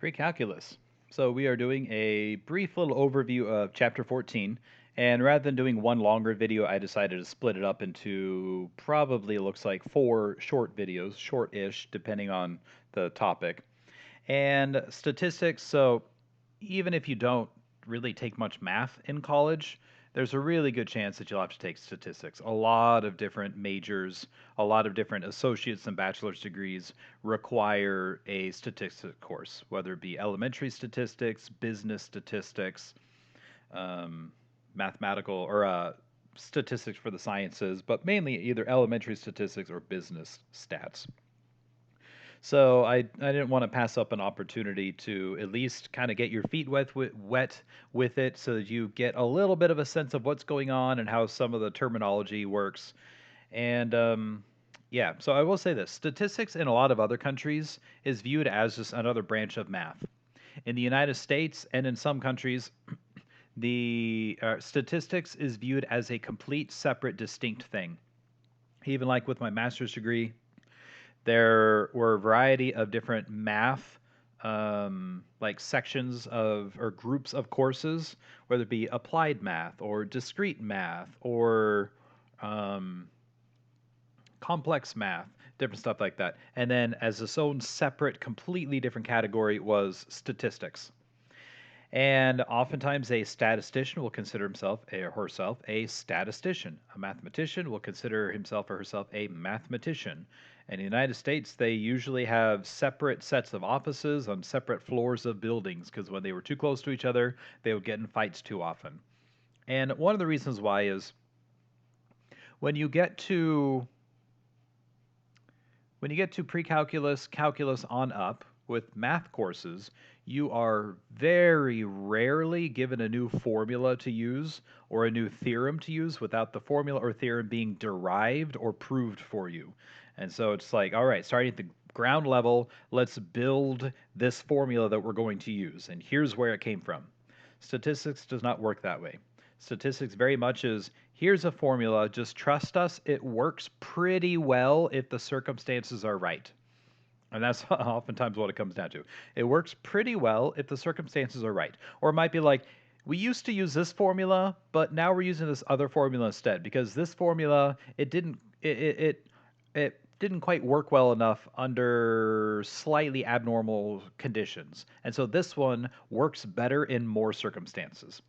Precalculus. So we are doing a brief little overview of Chapter 14, and rather than doing one longer video, I decided to split it up into probably it looks like four short videos, short-ish, depending on the topic. And statistics, so even if you don't really take much math in college, there's a really good chance that you'll have to take statistics. A lot of different majors, a lot of different associates and bachelor's degrees require a statistics course, whether it be elementary statistics, business statistics, um, mathematical or statistics for the sciences, but mainly either elementary statistics or business stats. So I didn't want to pass up an opportunity to at least kind of get your feet wet with it so that you get a little bit of a sense of what's going on and how some of the terminology works. And yeah, so I will say this statistics in a lot of other countries is viewed as just another branch of math. In the United States and in some countries, the statistics is viewed as a complete, separate, distinct thing. Even like with my master's degree, there were a variety of different math, like sections of or groups of courses, whether it be applied math or discrete math or um, complex math, different stuff like that. And then as its own separate, completely different category was statistics. And oftentimes, a statistician will consider himself or herself a statistician. A mathematician will consider himself or herself a mathematician. In the United States, they usually have separate sets of offices on separate floors of buildings because when they were too close to each other, they would get in fights too often. And one of the reasons why is when you get to when you get to pre-calculus, calculus on up with math courses, you are very rarely given a new formula to use or a new theorem to use without the formula or theorem being derived or proved for you. And so it's like, all right, starting at the ground level, let's build this formula that we're going to use. And here's where it came from. Statistics does not work that way. Statistics very much is here's a formula, just trust us, it works pretty well if the circumstances are right. And that's oftentimes what it comes down to. It works pretty well if the circumstances are right. Or it might be like, we used to use this formula, but now we're using this other formula instead because this formula it didn't quite work well enough under slightly abnormal conditions. And so this one works better in more circumstances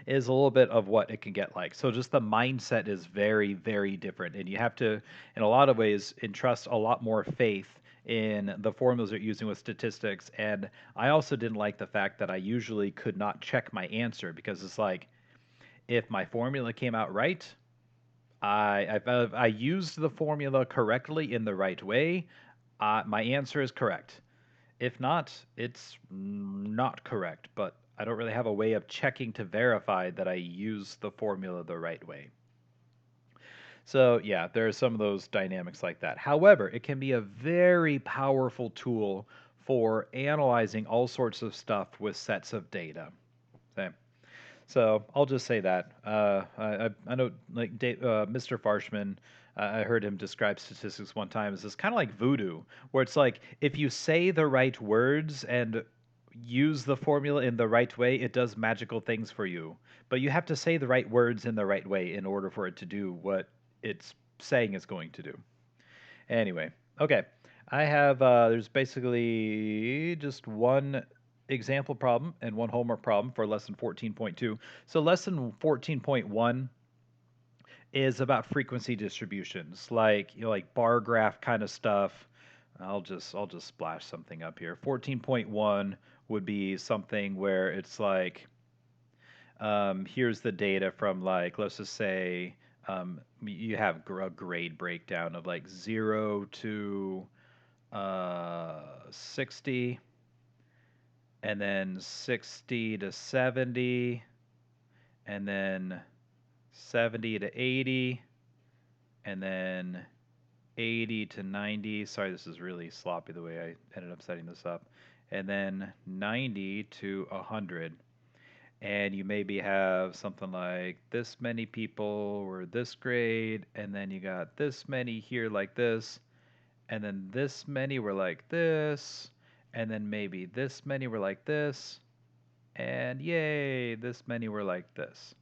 is a little bit of what it can get like. So just the mindset is very, very different, and you have to, in a lot of ways, entrust a lot more faith in the formulas you're using with statistics. And I also didn't like the fact that I usually could not check my answer because it's like if my formula came out right, I used the formula correctly in the right way, my answer is correct. If not, it's not correct, but I don't really have a way of checking to verify that I use the formula the right way. So, yeah, there are some of those dynamics like that. However, it can be a very powerful tool for analyzing all sorts of stuff with sets of data. Okay. So I'll just say that. I know, like Mr. Farshman, I heard him describe statistics one time as this kind of like voodoo, where it's like if you say the right words and use the formula in the right way, it does magical things for you. But you have to say the right words in the right way in order for it to do what it's saying it's going to do. Anyway, okay. I have there's basically just one example problem and one homework problem for lesson 14.2. So lesson 14.1 is about frequency distributions, like like bar graph kind of stuff. I'll just splash something up here. 14.1 would be something where it's like here's the data from like let's just say you have a grade breakdown of like 0 to 60, and then 60 to 70, and then 70 to 80, and then 80 to 90. Sorry, this is really sloppy the way I ended up setting this up. And then 90 to 100. And you maybe have something like this many people were this grade, and then you got this many here like this, and then this many were like this, and then maybe this many were like this, and yay, this many were like this.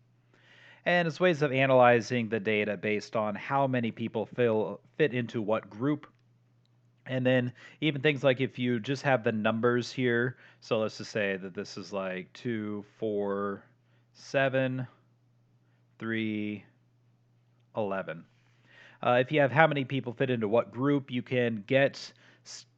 And it's ways of analyzing the data based on how many people fit into what group. And then even things like if you just have the numbers here, so let's just say that this is like 2, 4, 7, 3, 11. If you have how many people fit into what group, you can get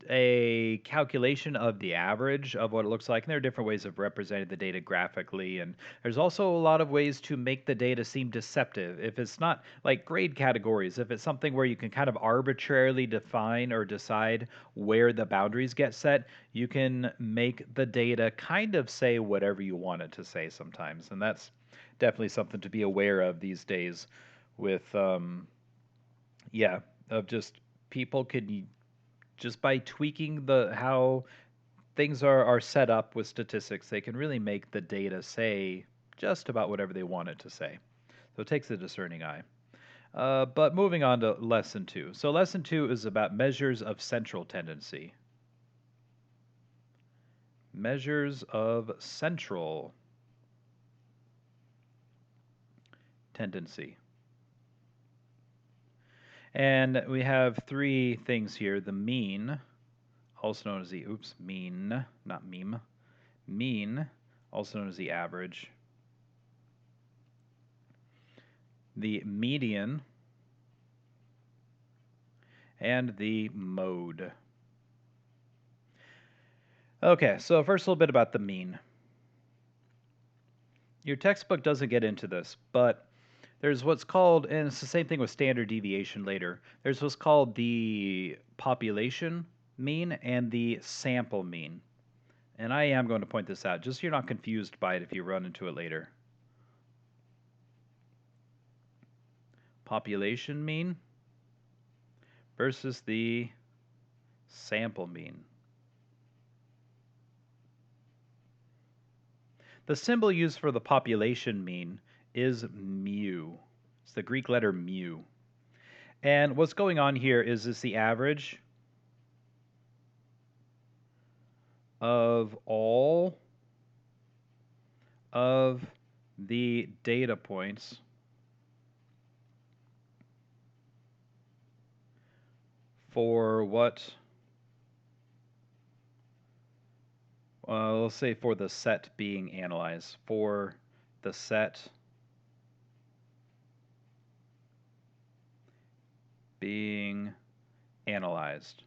a calculation of the average of what it looks like. And there are different ways of representing the data graphically. And there's also a lot of ways to make the data seem deceptive. If it's not like grade categories, if it's something where you can kind of arbitrarily define or decide where the boundaries get set, you can make the data kind of say whatever you want it to say sometimes. And that's definitely something to be aware of these days with yeah, of just people could just by tweaking the how things are set up with statistics, they can really make the data say just about whatever they want it to say. So it takes a discerning eye. But moving on to lesson two. So lesson two is about measures of central tendency. Measures of central tendency. And we have three things here: the mean, also known as the mean, not meme. Mean, also known as the average. The median, and the mode. Okay, so first a little bit about the mean. Your textbook doesn't get into this, but there's what's called, and it's the same thing with standard deviation later, there's what's called the population mean and the sample mean. And I am going to point this out, just so you're not confused by it if you run into it later. Population mean versus the sample mean. The symbol used for the population mean is mu. It's the Greek letter mu. And what's going on here is this the average of all of the data points for what, let's say for the set being analyzed, for the set being analyzed.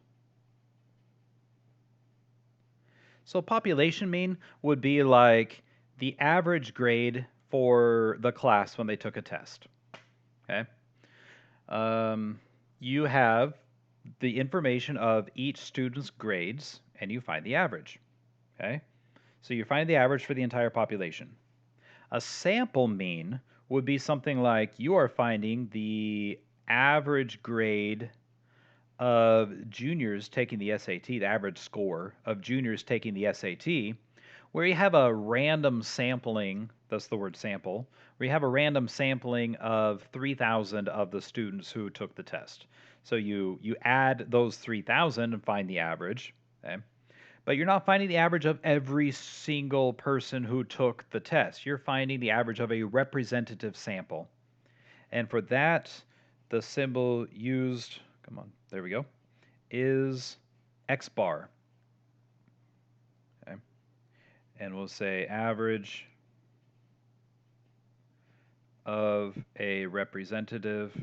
So population mean would be like the average grade for the class when they took a test. Okay. You have the information of each student's grades, and you find the average. Okay. So you find the average for the entire population. A sample mean would be something like you are finding the average grade of juniors taking the SAT, the average score of juniors taking the SAT, where you have a random sampling, that's the word sample, where you have a random sampling of 3,000 of the students who took the test. So you add those 3,000 and find the average, okay? But you're not finding the average of every single person who took the test. You're finding the average of a representative sample. And for that, the symbol used, come on, there we go, is X bar. Okay. And we'll say average of a representative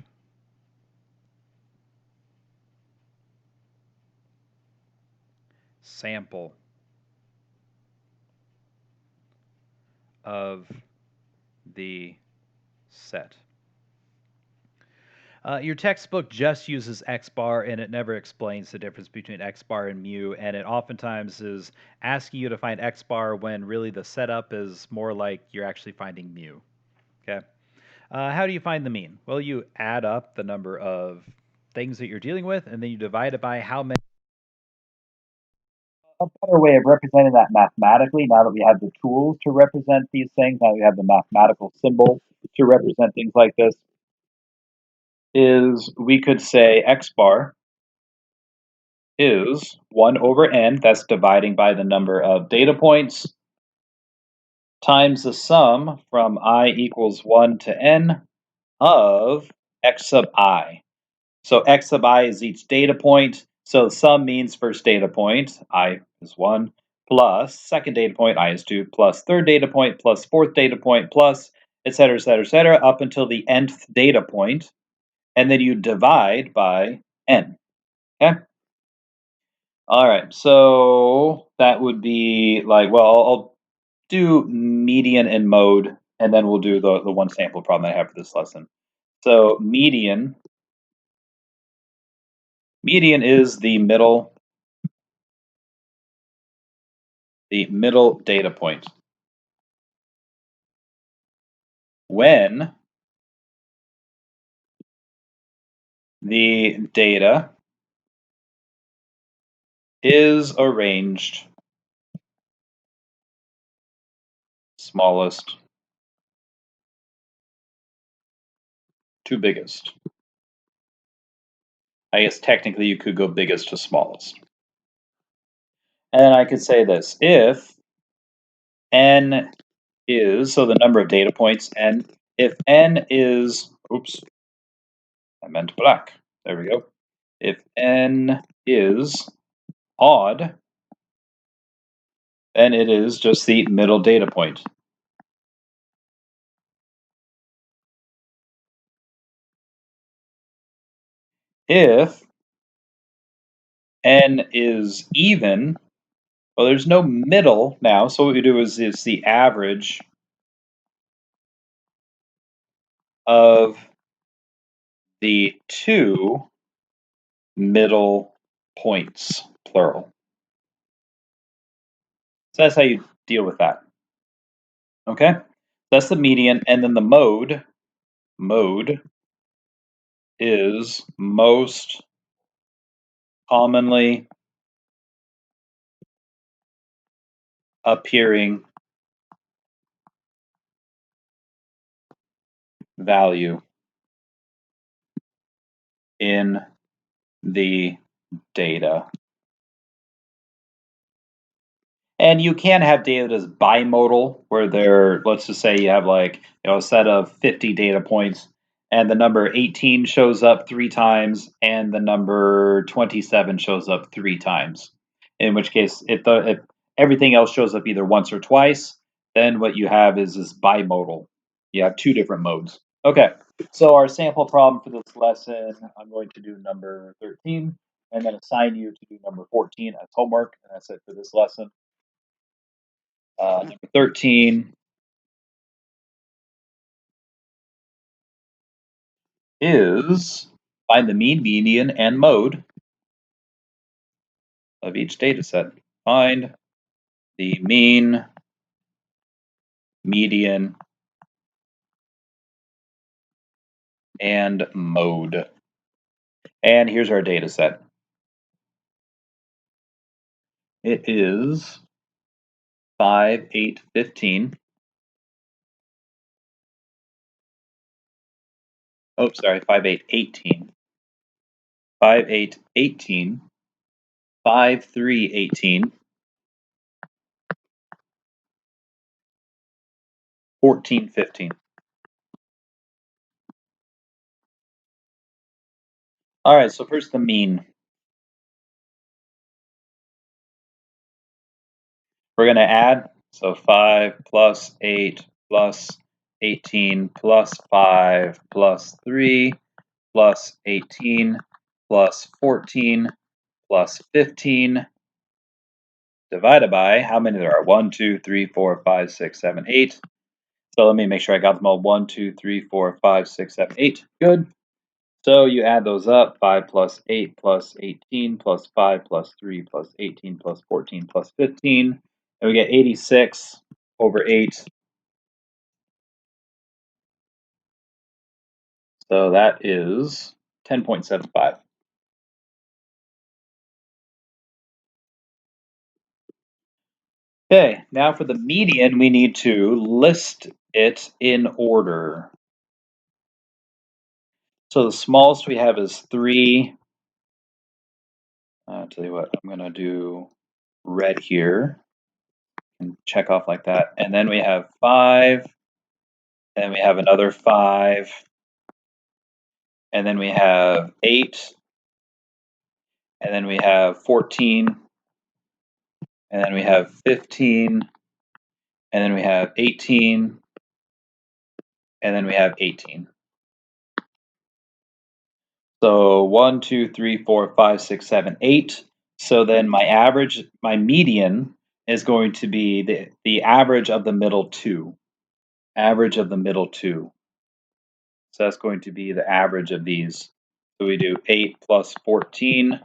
sample of the set. Your textbook just uses X bar and it never explains the difference between X bar and mu, and it oftentimes is asking you to find X bar when really the setup is more like you're actually finding mu. Okay. How do you find the mean? Well, you add up the number of things that you're dealing with, and then you divide it by how many. A better way of representing that mathematically, now that we have the tools to represent these things, now we have the mathematical symbol to represent things like this, is we could say X bar is 1 over n, that's dividing by the number of data points, times the sum from I equals 1 to n of x sub I. So x sub I is each data point. So sum means first data point, I is 1, plus second data point, I is 2, plus third data point, plus fourth data point, plus et cetera, et cetera, et cetera, up until the nth data point. And then you divide by n. Okay? All right. So that would be like, well, I'll do median and mode, and then we'll do the one sample problem I have for this lesson. So median is the middle data point. When the data is arranged smallest to biggest. I guess technically you could go biggest to smallest. And then I could say this, if n is, so the number of data points, n, if n is, oops, I meant black. There we go. If n is odd, then it is just the middle data point. If n is even, well, there's no middle now, so what we do is the average of the two middle points, plural. So that's how you deal with that. Okay? That's the median, and then the mode is most commonly appearing value in the data. And you can have data that is bimodal, where let's just say you have like, a set of 50 data points, and the number 18 shows up 3 times, and the number 27 shows up 3 times. In which case, if everything else shows up either once or twice, then what you have is this bimodal. You have 2 different modes. Okay, so our sample problem for this lesson, I'm going to do number 13, and then assign you to do number 14 as homework, and that's it for this lesson. Number 13 is find the mean, median, and mode of each data set. Find the mean, median, and mode. And here's our data set. It is 5, 8, 15. Oh, sorry, 5, 8, 18. 5, 8, 18. 5, 3, 18. 14, 15. All right, so first the mean. We're going to add, so 5 plus 8 plus 18 plus 5 plus 3 plus 18 plus 14 plus 15 divided by how many there are? 1, 2, 3, 4, 5, 6, 7, 8. So let me make sure I got them all. 1, 2, 3, 4, 5, 6, 7, 8. Good. So you add those up. 5 plus 8 plus 18 plus 5 plus 3 plus 18 plus 14 plus 15. And we get 86 over 8. So that is 10.75. Okay, now for the median, we need to list it in order. So the smallest we have is 3, I'll tell you what, I'm going to do red here and check off like that. And then we have 5, and we have another 5, and then we have 8, and then we have 14, and then we have 15, and then we have 18, and then we have 18. So 1, 2, 3, 4, 5, 6, 7, 8. So then my average, my median is going to be the average of the middle two. Average of the middle two. So that's going to be the average of these. So we do 8 plus 14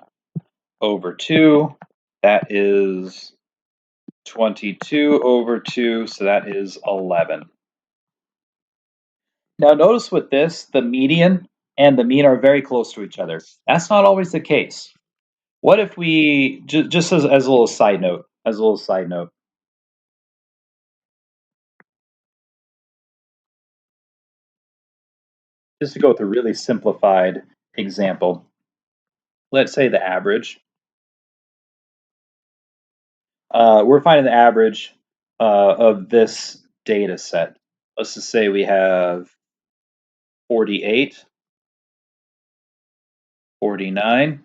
over 2. That is 22 over 2. So that is 11. Now notice with this, the median and the mean are very close to each other. That's not always the case. What if we just as a little side note, just to go with a really simplified example. Let's say the average. We're finding the average of this data set. Let's just say we have 48, 49,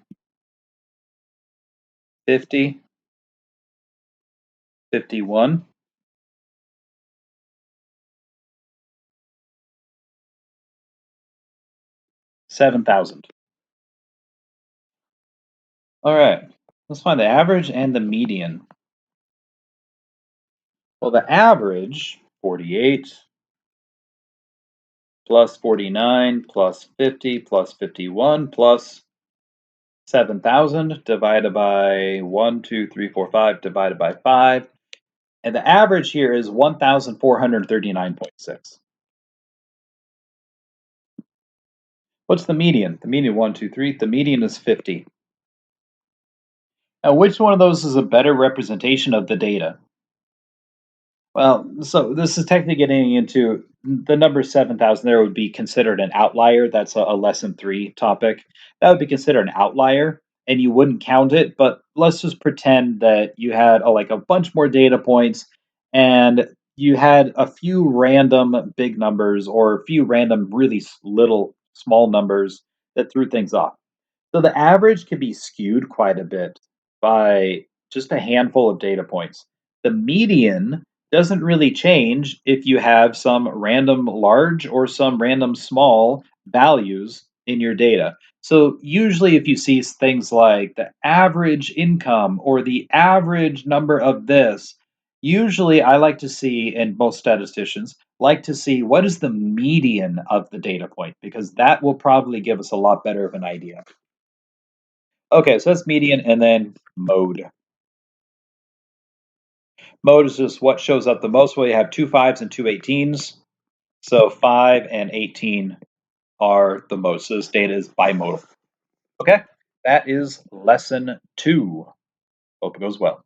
50, 51, 7,000. All right, let's find the average and the median. Well, the average, 48 plus 49 plus 50 plus 51 plus 7,000 divided by 1, 2, 3, 4, 5 divided by 5. And the average here is 1,439.6. What's the median? The median, 1, 2, 3. The median is 50. Now, which one of those is a better representation of the data? Well, so this is technically getting into the number 7,000 there would be considered an outlier. That's a lesson 3 topic. That would be considered an outlier and you wouldn't count it. But let's just pretend that you had like a bunch more data points and you had a few random big numbers or a few random really little small numbers that threw things off. So the average can be skewed quite a bit by just a handful of data points. The median doesn't really change if you have some random large or some random small values in your data. So usually if you see things like the average income or the average number of this, usually I like to see, and most statisticians like to see, what is the median of the data point because that will probably give us a lot better of an idea. Okay, so that's median and then mode. Mode is just what shows up the most. Well, you have 2 5s and 2 18s. So 5 and 18 are the most. So this data is bimodal. Okay, that is lesson 2. Hope it goes well.